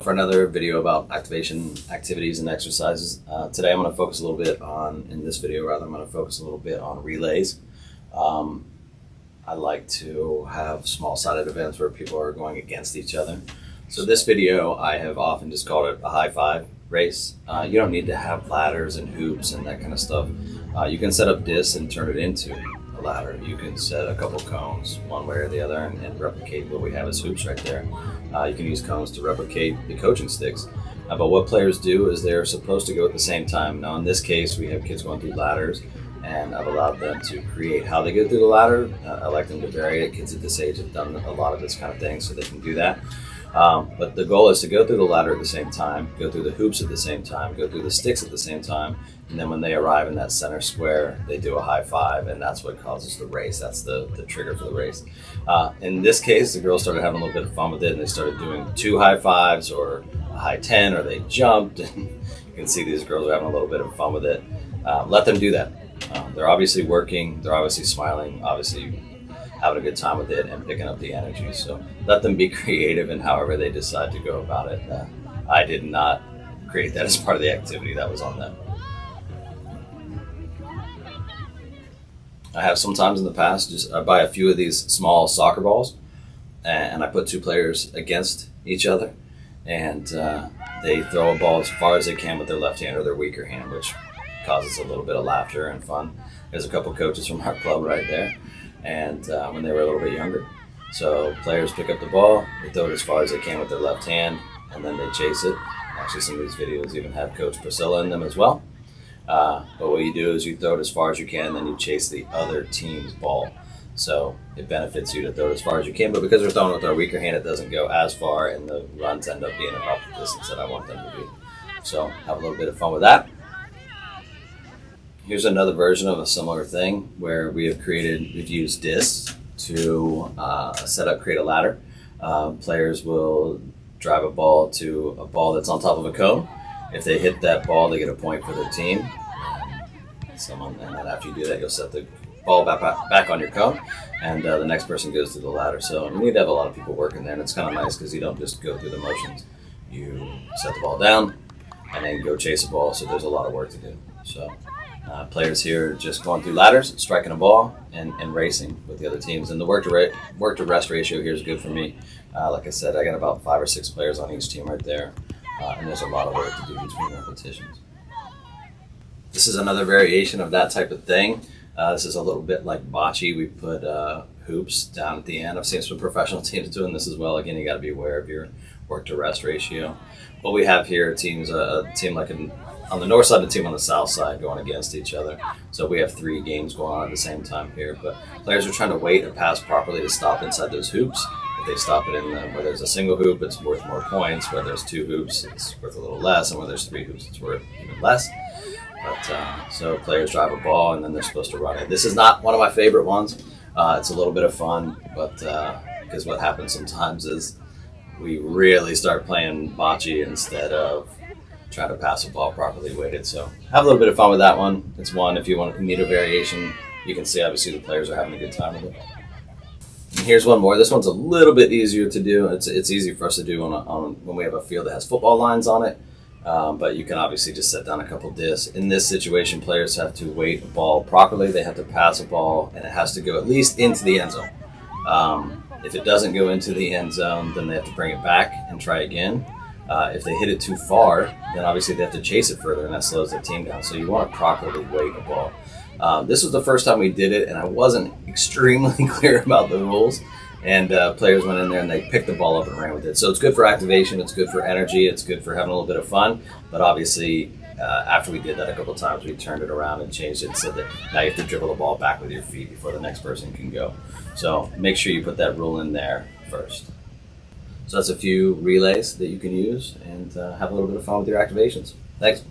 for another video about activation activities and exercises. Today I'm going to focus a little bit on, in this video rather, I'm going to focus a little bit on relays. I like to have small-sided events where people are going against each other. So this video I have often just called it a high five race. You don't need to have ladders and hoops and that kind of stuff. You can set up discs and turn it into a ladder. You can set a couple cones one way or the other and replicate what we have as hoops right there. You can use cones to replicate the coaching sticks. But what players do is they're supposed to go at the same time. Now in this case we have kids going through ladders, and I've allowed them to create how they go through the ladder. I like them to vary it. Kids at this age have done a lot of this kind of thing, so they can do that. But the goal is to go through the ladder at the same time, go through the hoops at the same time, go through the sticks at the same time, and then when they arrive in that center square, they do a high five, and that's what causes the race. That's the trigger for the race. In this case, the girls started having a little bit of fun with it, and they started doing 2 high fives or a high 10, or they jumped, and you can see these girls are having a little bit of fun with it. Let them do that. They're obviously working, they're obviously smiling, obviously having a good time with it and picking up the energy. So let them be creative in however they decide to go about it. I did not create that as part of the activity. That was on them. I have sometimes in the past just buy a few of these small soccer balls, and I put 2 players against each other, and they throw a ball as far as they can with their left hand or their weaker hand, which causes a little bit of laughter and fun. There's a couple coaches from our club right there, and when they were a little bit younger. So players pick up the ball, they throw it as far as they can with their left hand, and then they chase it. Actually, some of these videos even have Coach Priscilla in them as well. But what you do is you throw it as far as you can, and then you chase the other team's ball. So it benefits you to throw it as far as you can, but because we're throwing with our weaker hand, it doesn't go as far, and the runs end up being about the distance that I want them to be. So have a little bit of fun with that. Here's another version of a similar thing where we've used discs to create a ladder. Players will drive a ball to a ball that's on top of a cone. If they hit that ball, they get a point for their team. And then after you do that, you'll set the ball back on your cone, and the next person goes through the ladder. So you need to have a lot of people working there, and it's kind of nice because you don't just go through the motions. You set the ball down and then go chase a ball, so there's a lot of work to do. So players here are just going through ladders, striking a ball, and racing with the other teams. And the work to rest ratio here is good for me. Like I said, I got about 5 or 6 players on each team right there, and there's a lot of work to do between repetitions. This is another variation of that type of thing. This is a little bit like bocce. We put hoops down at the end. I've seen some professional teams doing this as well. Again, you got to be aware of your work to rest ratio. What we have here, a team like on the north side and a team on the south side going against each other. So we have 3 games going on at the same time here. But players are trying to wait and pass properly to stop inside those hoops. If they stop it in where there's a single hoop, it's worth more points. Where there's 2 hoops, it's worth a little less. And where there's 3 hoops, it's worth even less. But so players drive a ball, and then they're supposed to run it. This is not one of my favorite ones. It's a little bit of fun, but because what happens sometimes is we really start playing bocce instead of trying to pass a ball properly weighted. So have a little bit of fun with that one. It's one. If you need a variation, you can see obviously the players are having a good time with it. And here's one more. This one's a little bit easier to do. It's easy for us to do on when we have a field that has football lines on it. But you can obviously just set down a couple discs. In this situation, players have to weight a ball properly. They have to pass a ball, and it has to go at least into the end zone. If it doesn't go into the end zone, then they have to bring it back and try again. If they hit it too far, then obviously they have to chase it further, and that slows their team down. So you want to properly weight a ball. This was the first time we did it, and I wasn't extremely clear about the rules. And players went in there and they picked the ball up and ran with it. So it's good for activation, it's good for energy, it's good for having a little bit of fun. But obviously, after we did that a couple of times, we turned it around and changed it so that now you have to dribble the ball back with your feet before the next person can go. So make sure you put that rule in there first. So that's a few relays that you can use and have a little bit of fun with your activations. Thanks.